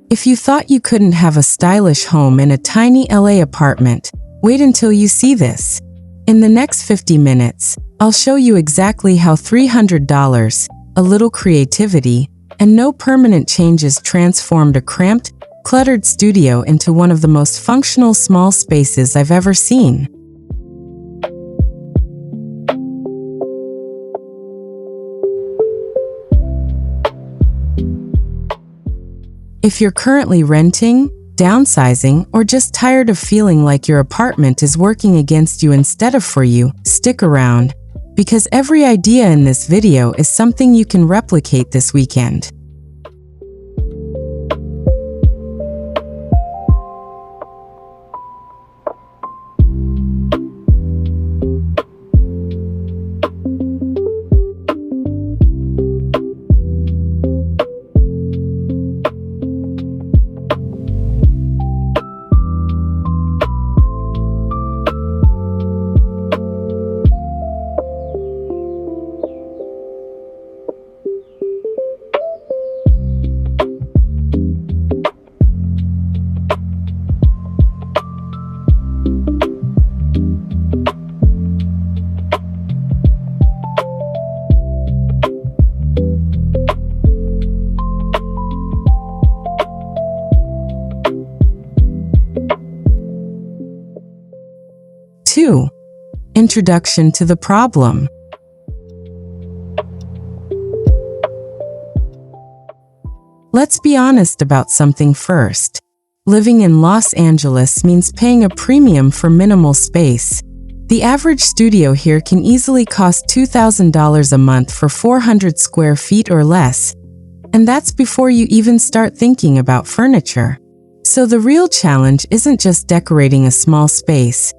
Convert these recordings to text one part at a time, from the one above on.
If you thought you couldn't have a stylish home in a tiny LA apartment, wait until you see this. In the next 50 minutes, I'll show you exactly how $300, a little creativity, and no permanent changes transformed a cramped, cluttered studio into one of the most functional small spaces I've ever seen. If you're currently renting, downsizing, or just tired of feeling like your apartment is working against you instead of for you, stick around, because every idea in this video is something you can replicate this weekend. Introduction to the problem. Let's be honest about something first. Living in Los Angeles means paying a premium for minimal space. The average studio here can easily cost $2,000 a month for 400 square feet or less, and that's before you even start thinking about furniture. So the real challenge isn't just decorating a small space.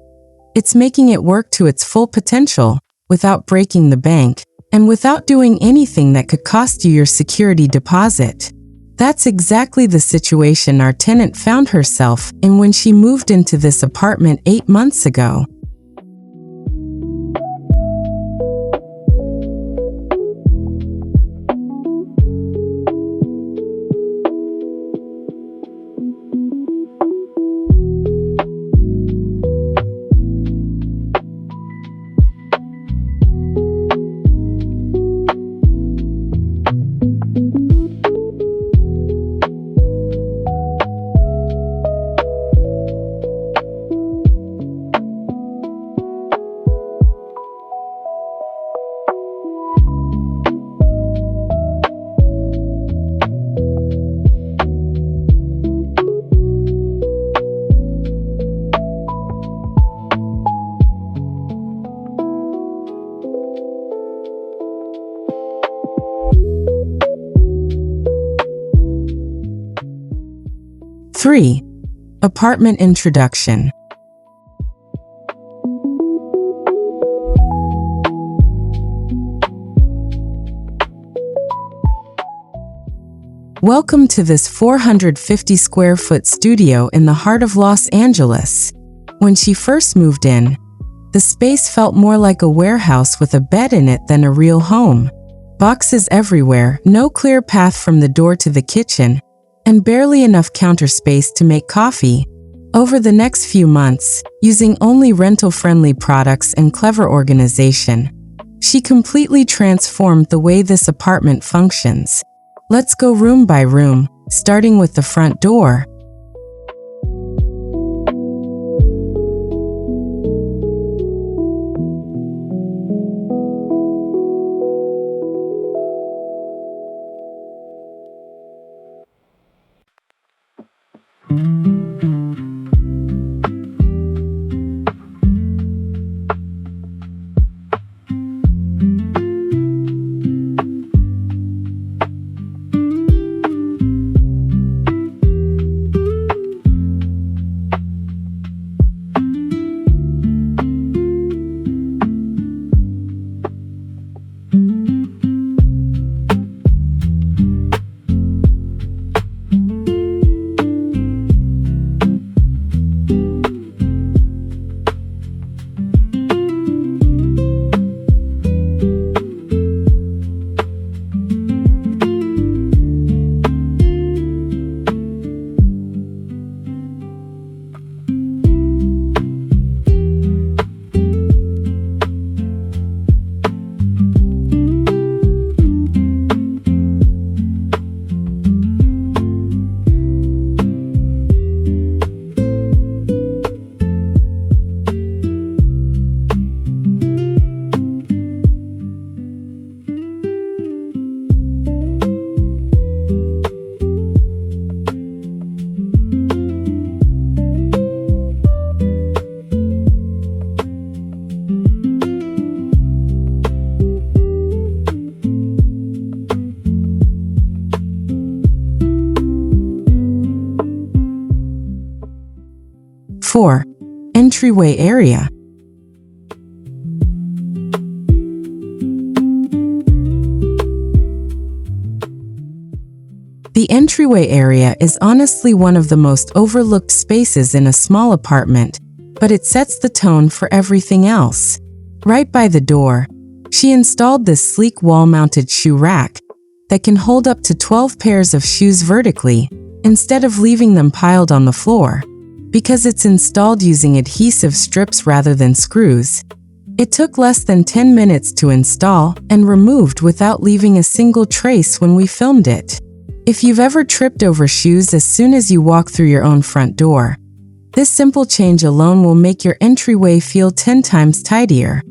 It's making it work to its full potential, without breaking the bank, and without doing anything that could cost you your security deposit. That's exactly the situation our tenant found herself in when she moved into this apartment 8 months ago. Three, apartment introduction. Welcome to this 450 square foot studio in the heart of Los Angeles. When she first moved in, the space felt more like a warehouse with a bed in it than a real home. Boxes everywhere, no clear path from the door to the kitchen, and barely enough counter space to make coffee. Over the next few months, using only rental-friendly products and clever organization, she completely transformed the way this apartment functions. Let's go room by room, starting with the front door. 4. Entryway area. The entryway area is honestly one of the most overlooked spaces in a small apartment, but it sets the tone for everything else. Right by the door, she installed this sleek wall-mounted shoe rack that can hold up to 12 pairs of shoes vertically instead of leaving them piled on the floor. Because it's installed using adhesive strips rather than screws, it took less than 10 minutes to install and removed without leaving a single trace when we filmed it. If you've ever tripped over shoes as soon as you walk through your own front door, this simple change alone will make your entryway feel 10 times tidier.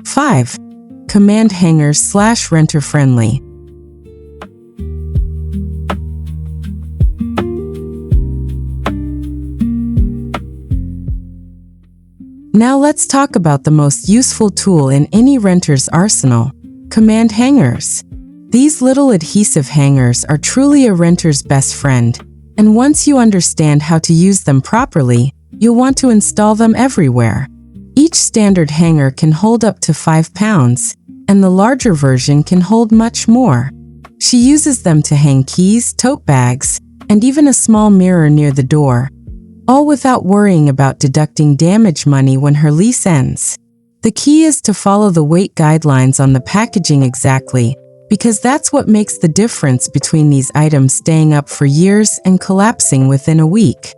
Five. Command hangers / renter friendly. Now let's talk about the most useful tool in any renter's arsenal: command hangers. These little adhesive hangers are truly a renter's best friend, and once you understand how to use them properly, you'll want to install them everywhere. Each standard hanger can hold up to 5 pounds, and the larger version can hold much more. She uses them to hang keys, tote bags, and even a small mirror near the door, all without worrying about deducting damage money when her lease ends. The key is to follow the weight guidelines on the packaging exactly, because that's what makes the difference between these items staying up for years and collapsing within a week.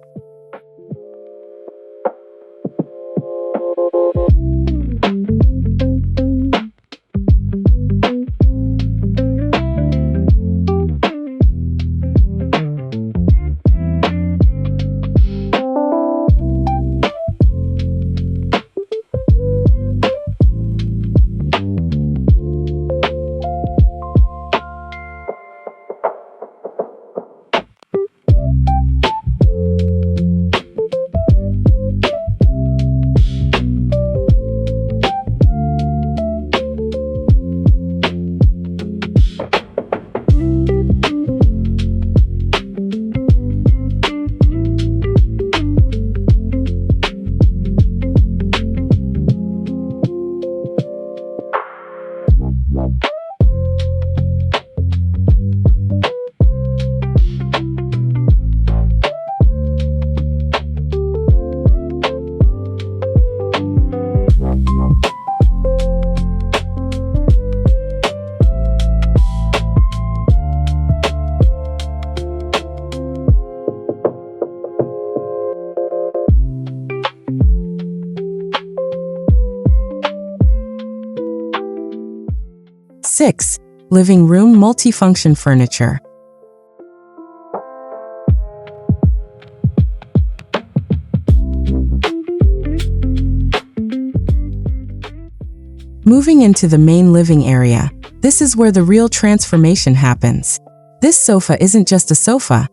Six. Living room multifunction furniture. Moving into the main living area, this is where the real transformation happens. This sofa isn't just a sofa.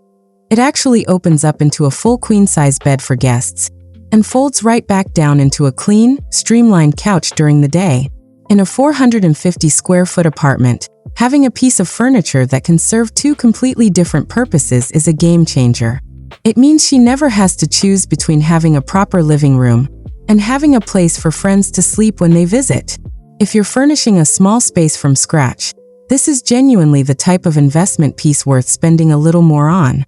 It actually opens up into a full queen-size bed for guests, and folds right back down into a clean, streamlined couch during the day. In a 450 square foot apartment, having a piece of furniture that can serve two completely different purposes is a game changer. It means she never has to choose between having a proper living room and having a place for friends to sleep when they visit. If you're furnishing a small space from scratch, this is genuinely the type of investment piece worth spending a little more on.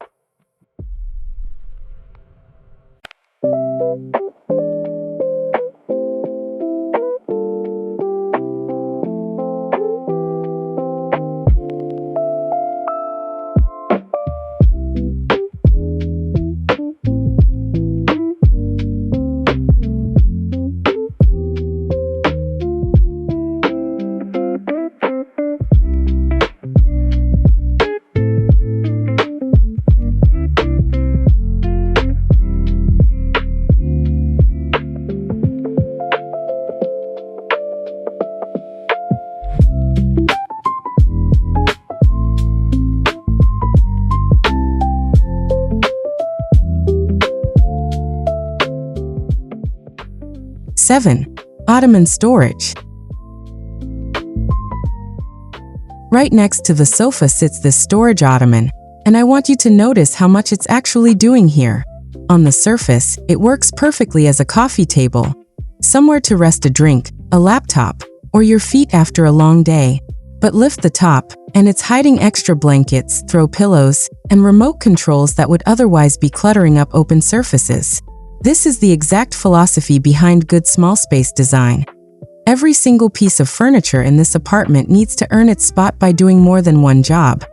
Seven, Ottoman storage. Right next to the sofa sits this storage ottoman, and I want you to notice how much it's actually doing here. On the surface, it works perfectly as a coffee table, somewhere to rest a drink, a laptop, or your feet after a long day. But lift the top, and it's hiding extra blankets, throw pillows, and remote controls that would otherwise be cluttering up open surfaces. This is the exact philosophy behind good small space design. Every single piece of furniture in this apartment needs to earn its spot by doing more than one job.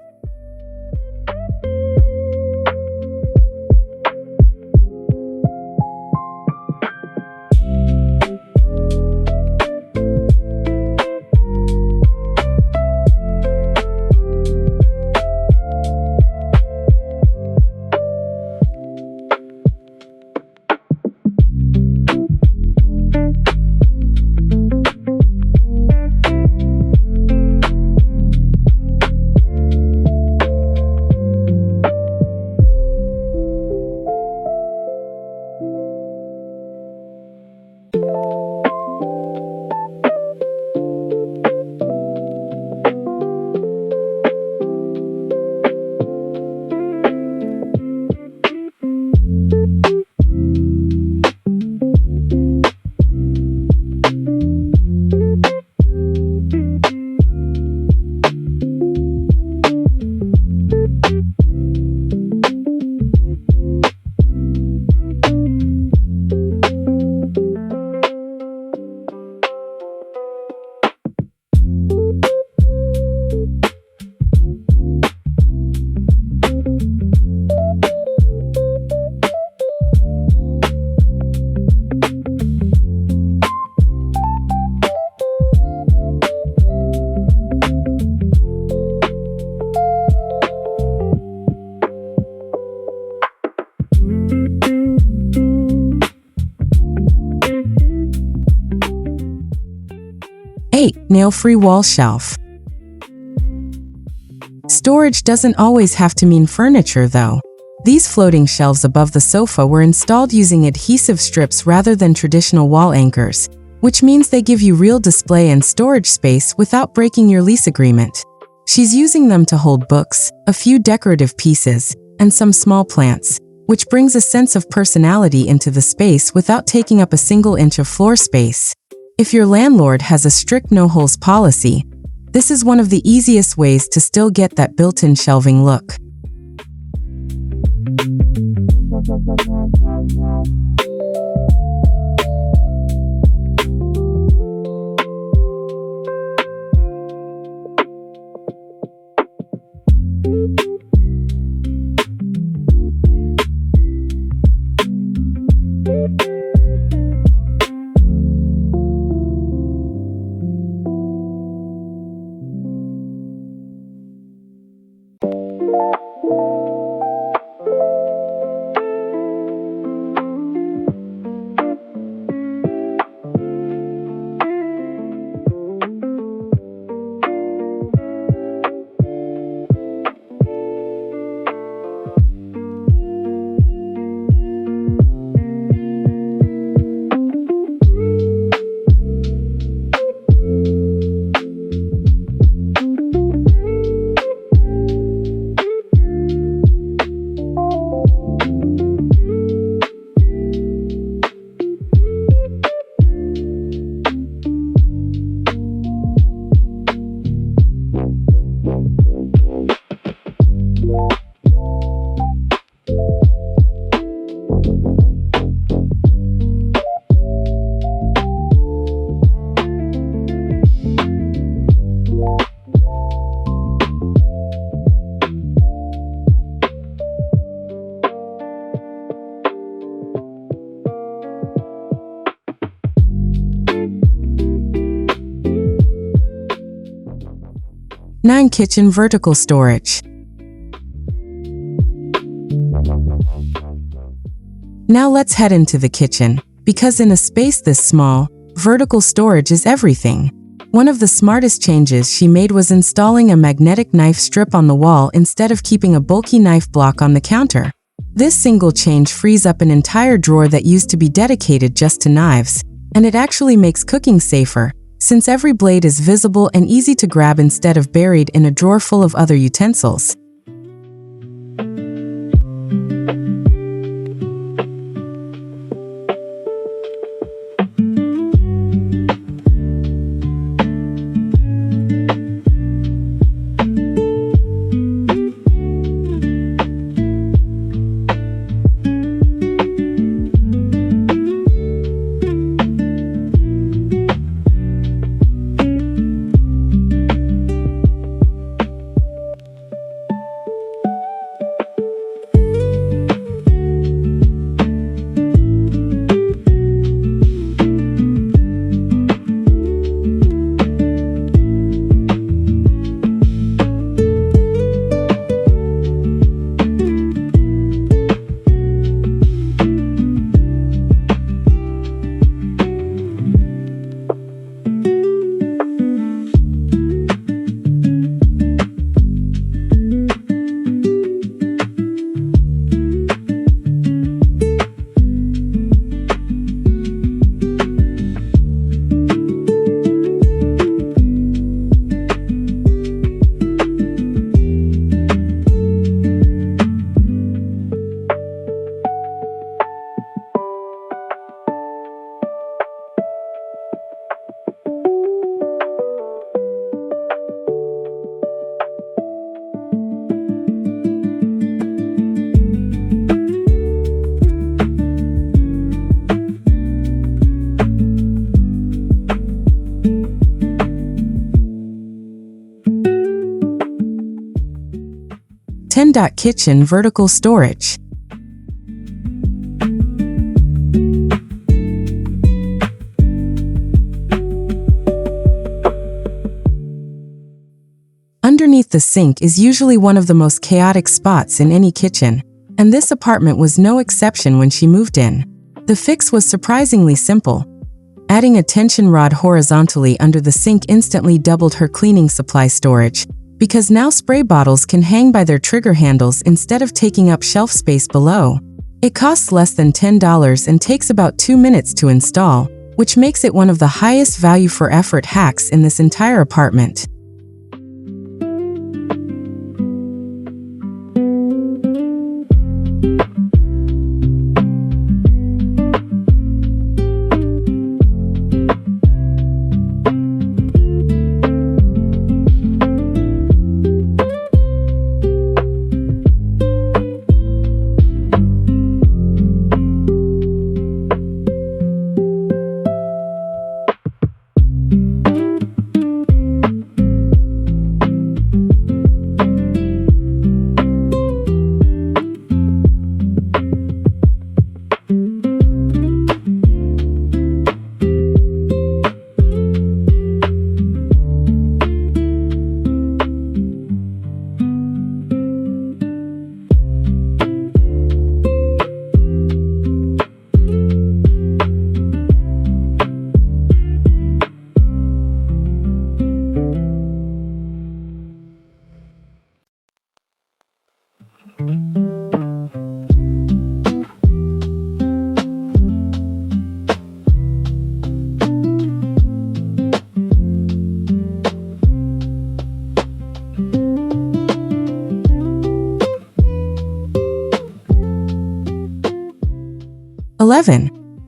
Nail-free wall shelf. Storage doesn't always have to mean furniture, though. These floating shelves above the sofa were installed using adhesive strips rather than traditional wall anchors, which means they give you real display and storage space without breaking your lease agreement. She's using them to hold books, a few decorative pieces, and some small plants, which brings a sense of personality into the space without taking up a single inch of floor space. If your landlord has a strict no-holes policy, this is one of the easiest ways to still get that built-in shelving look. 9. Kitchen vertical storage. Now let's head into the kitchen, because in a space this small, vertical storage is everything. One of the smartest changes she made was installing a magnetic knife strip on the wall instead of keeping a bulky knife block on the counter. This single change frees up an entire drawer that used to be dedicated just to knives, and it actually makes cooking safer, since every blade is visible and easy to grab instead of buried in a drawer full of other utensils. Kitchen vertical storage. Underneath the sink is usually one of the most chaotic spots in any kitchen, and this apartment was no exception when she moved in. The fix was surprisingly simple. Adding a tension rod horizontally under the sink instantly doubled her cleaning supply storage, because now spray bottles can hang by their trigger handles instead of taking up shelf space below. It costs less than $10 and takes about 2 minutes to install, which makes it one of the highest value for effort hacks in this entire apartment.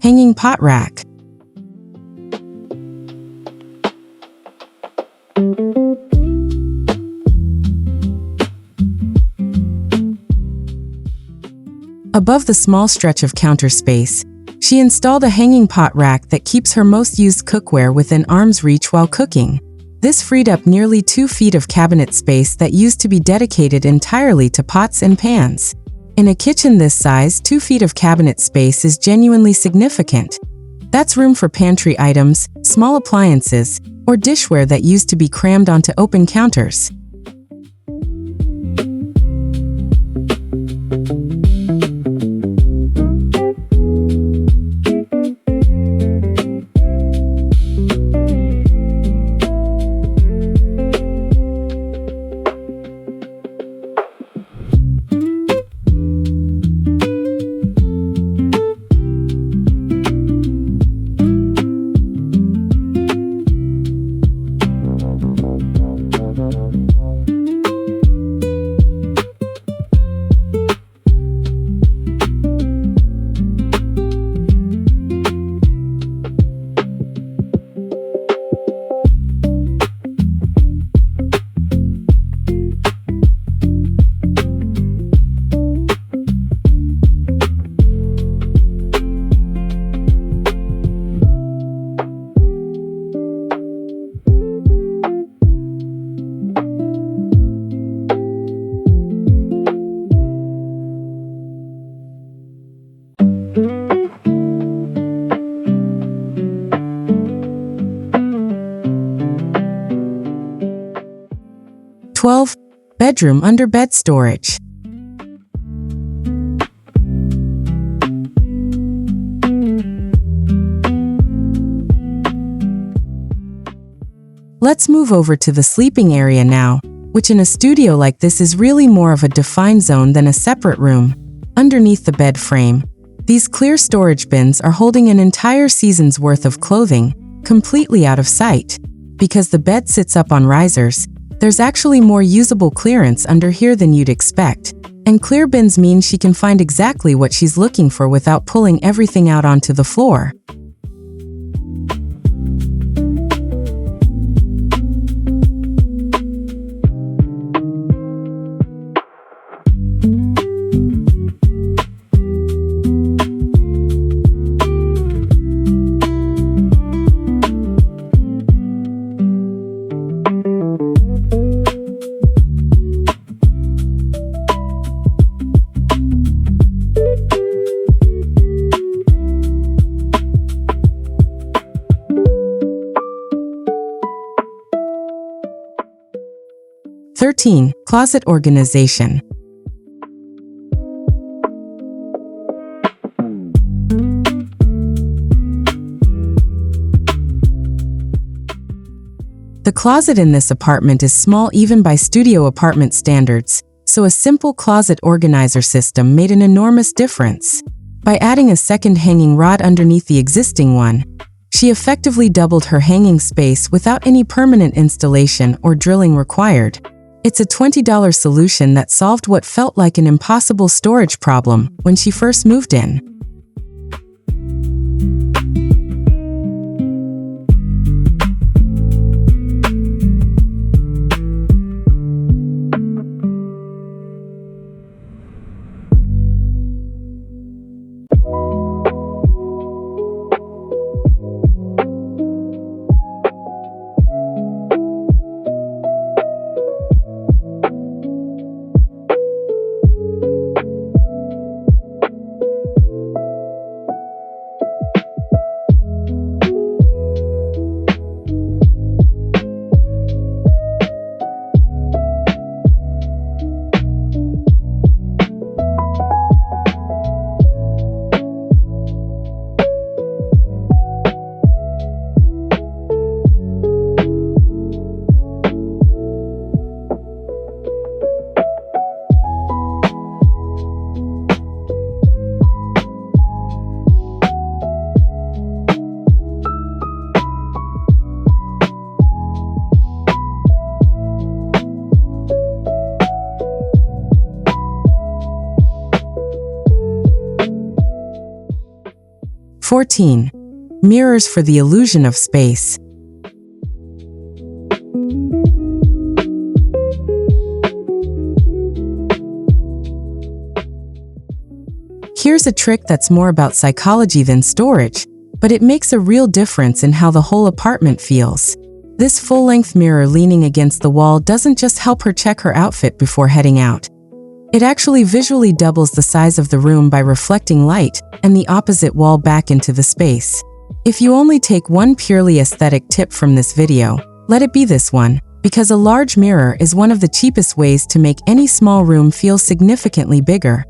Hanging pot rack. Above the small stretch of counter space, she installed a hanging pot rack that keeps her most used cookware within arm's reach while cooking. This freed up nearly 2 feet of cabinet space that used to be dedicated entirely to pots and pans. In a kitchen this size, 2 feet of cabinet space is genuinely significant. That's room for pantry items, small appliances, or dishware that used to be crammed onto open counters. 12. Bedroom under bed storage. Let's move over to the sleeping area now, which in a studio like this is really more of a defined zone than a separate room. Underneath the bed frame, these clear storage bins are holding an entire season's worth of clothing, completely out of sight. Because the bed sits up on risers, there's actually more usable clearance under here than you'd expect. And clear bins mean she can find exactly what she's looking for without pulling everything out onto the floor. Closet organization. The closet in this apartment is small even by studio apartment standards, so a simple closet organizer system made an enormous difference. By adding a second hanging rod underneath the existing one, she effectively doubled her hanging space without any permanent installation or drilling required. It's a $20 solution that solved what felt like an impossible storage problem when she first moved in. Mirrors for the illusion of space. Here's a trick that's more about psychology than storage, but it makes a real difference in how the whole apartment feels. This full-length mirror leaning against the wall doesn't just help her check her outfit before heading out. It actually visually doubles the size of the room by reflecting light and the opposite wall back into the space. If you only take one purely aesthetic tip from this video, let it be this one, because a large mirror is one of the cheapest ways to make any small room feel significantly bigger.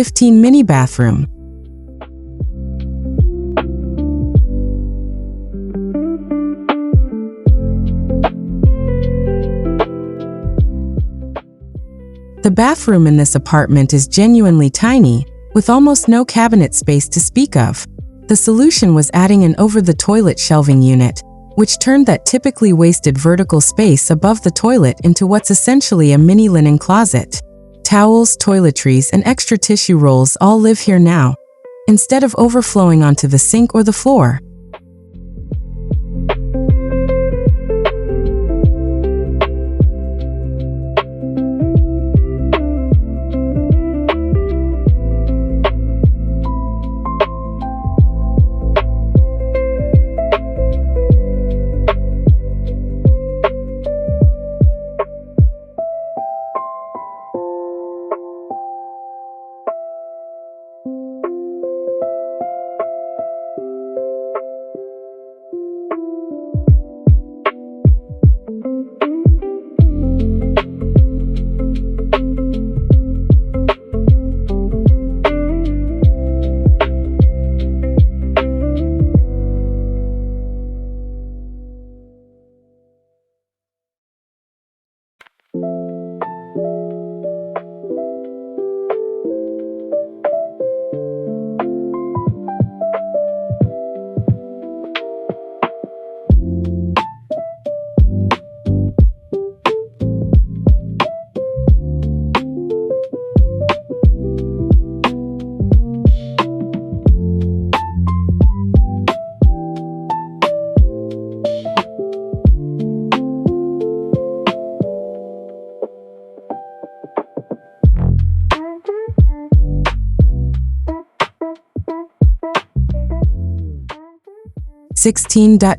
15 mini bathroom. The bathroom in this apartment is genuinely tiny, with almost no cabinet space to speak of. The solution was adding an over-the-toilet shelving unit, which turned that typically wasted vertical space above the toilet into what's essentially a mini linen closet. Towels, toiletries, and extra tissue rolls all live here now, instead of overflowing onto the sink or the floor.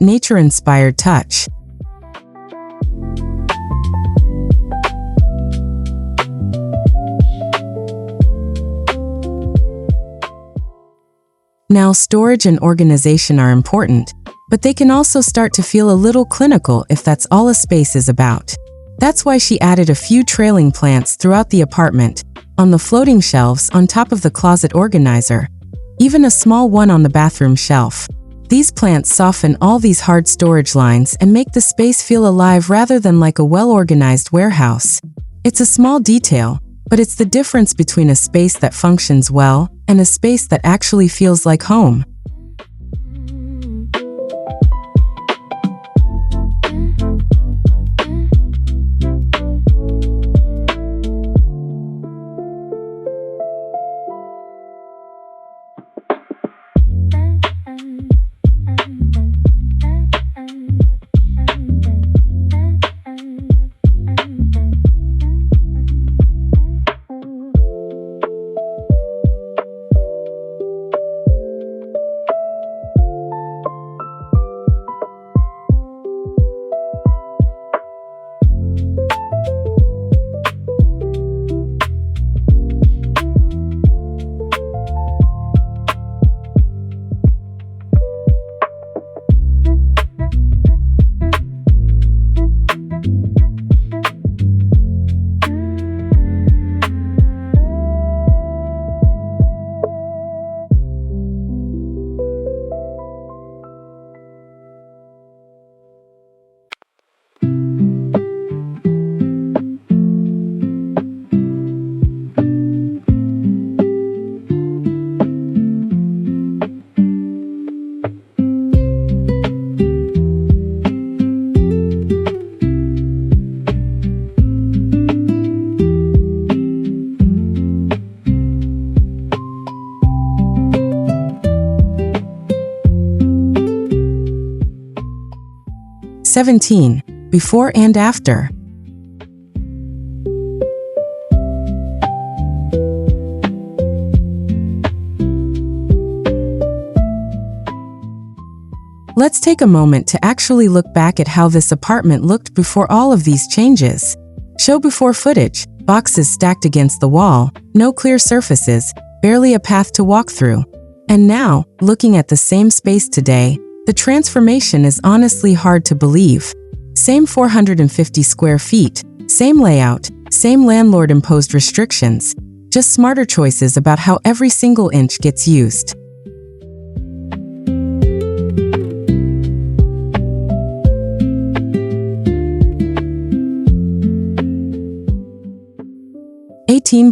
Nature-inspired touch. Now, storage and organization are important, but they can also start to feel a little clinical if that's all a space is about. That's why she added a few trailing plants throughout the apartment, on the floating shelves on top of the closet organizer, even a small one on the bathroom shelf. These plants soften all these hard storage lines and make the space feel alive rather than like a well-organized warehouse. It's a small detail, but it's the difference between a space that functions well and a space that actually feels like home. Before and after. Let's take a moment to actually look back at how this apartment looked before all of these changes. Show before footage, boxes stacked against the wall, no clear surfaces, barely a path to walk through. And now, looking at the same space today, the transformation is honestly hard to believe. Same 450 square feet, same layout, same landlord-imposed restrictions. just smarter choices about how every single inch gets used.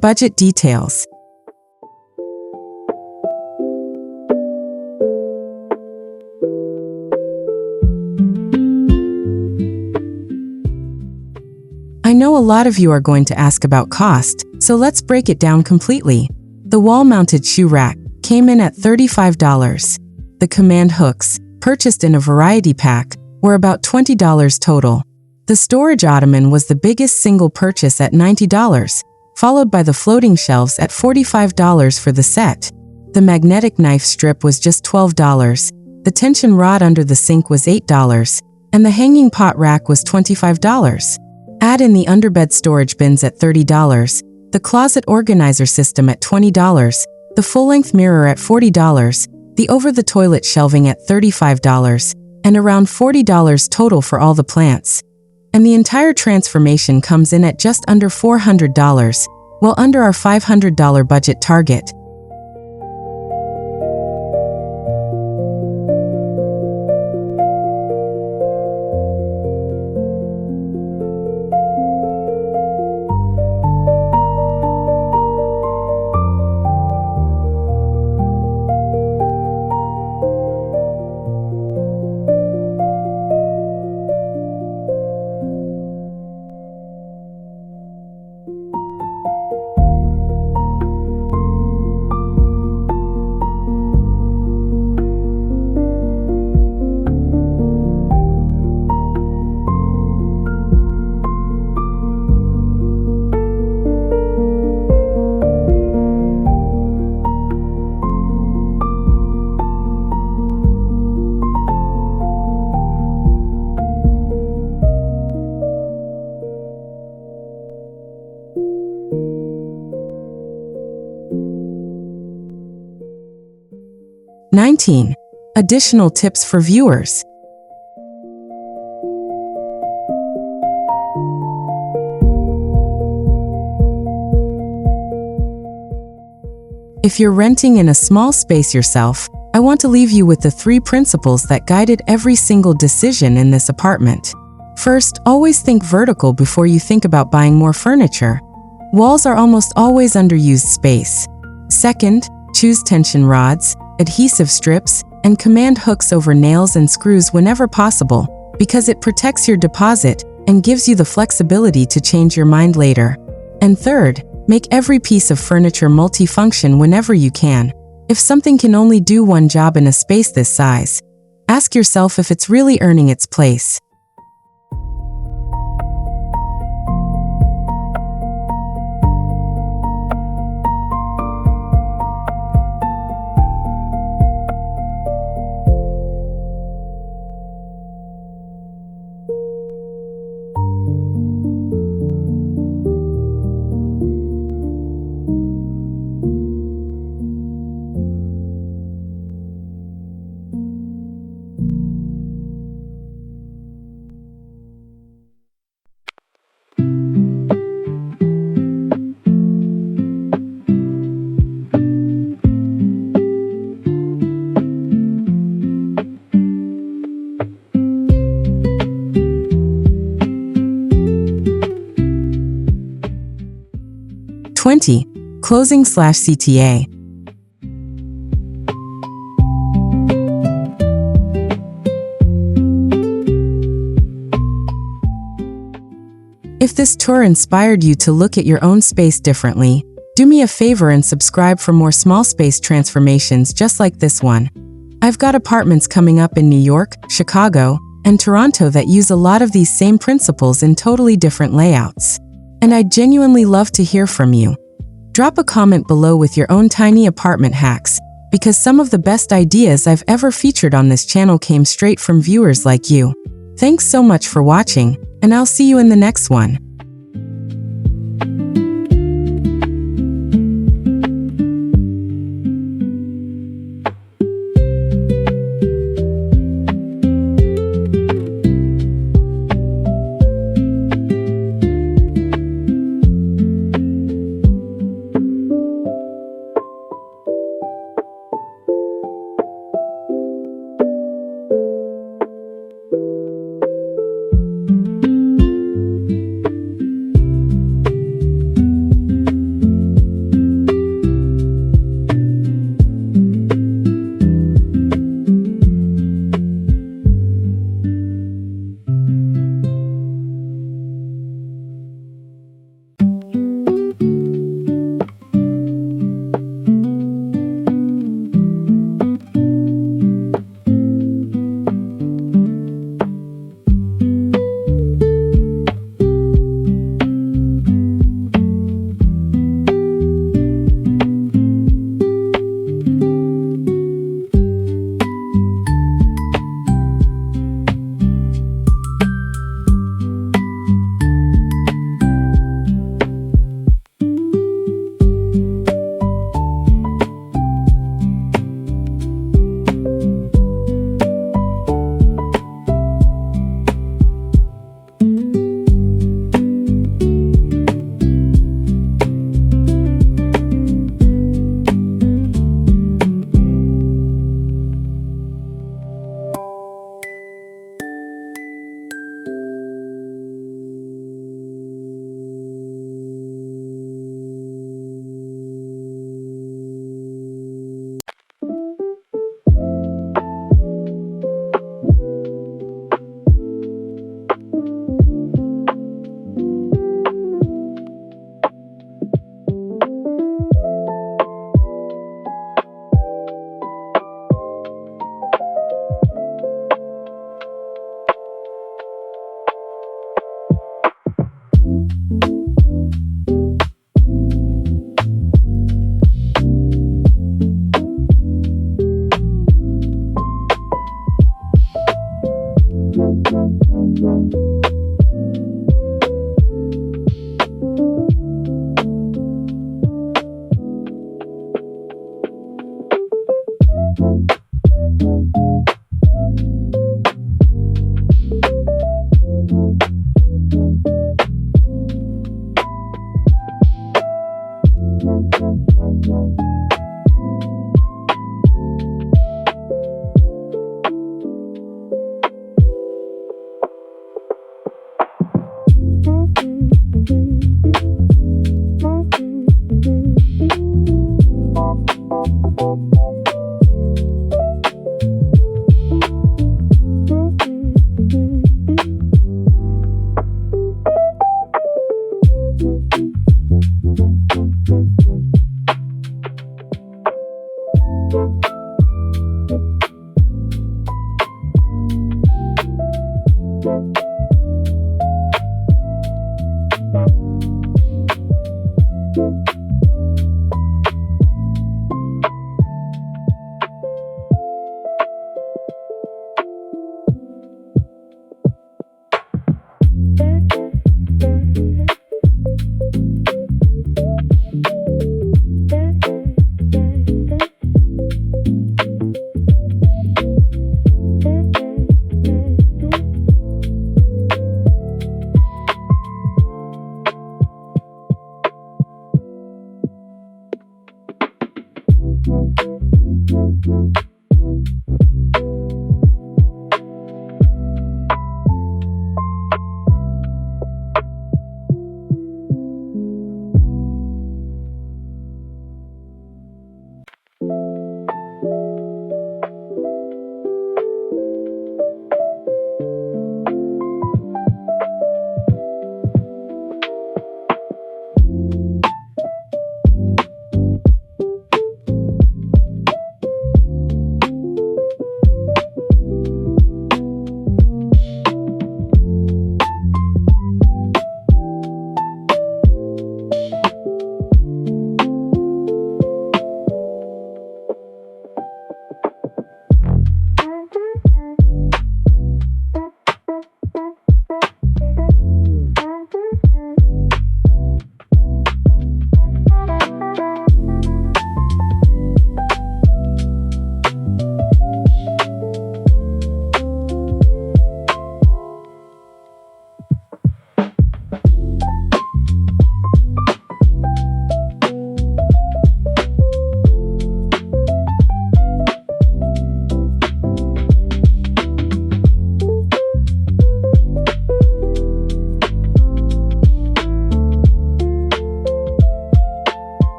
Budget details. I know a lot of you are going to ask about cost, so let's break it down completely. The wall-mounted shoe rack came in at $35. The command hooks, purchased in a variety pack, were about $20 total. The storage ottoman was the biggest single purchase at $90. Followed by the floating shelves at $45 for the set. The magnetic knife strip was just $12, the tension rod under the sink was $8, and the hanging pot rack was $25. Add in the underbed storage bins at $30, the closet organizer system at $20, the full-length mirror at $40, the over-the-toilet shelving at $35, and around $40 total for all the plants. And the entire transformation comes in at just under $400, well under our $500 budget target. Additional tips for viewers. If you're renting in a small space yourself, I want to leave you with the 3 principles that guided every single decision in this apartment. First, always think vertical before you think about buying more furniture. Walls are almost always underused space. Second, choose tension rods, adhesive strips, and command hooks over nails and screws whenever possible, because it protects your deposit and gives you the flexibility to change your mind later. And third, make every piece of furniture multifunction whenever you can. If something can only do one job in a space this size, ask yourself if it's really earning its place. Closing/CTA. If this tour inspired you to look at your own space differently, do me a favor and subscribe for more small space transformations just like this one. I've got apartments coming up in New York, Chicago, and Toronto that use a lot of these same principles in totally different layouts. And I'd genuinely love to hear from you. Drop a comment below with your own tiny apartment hacks, because some of the best ideas I've ever featured on this channel came straight from viewers like you. Thanks so much for watching, and I'll see you in the next one.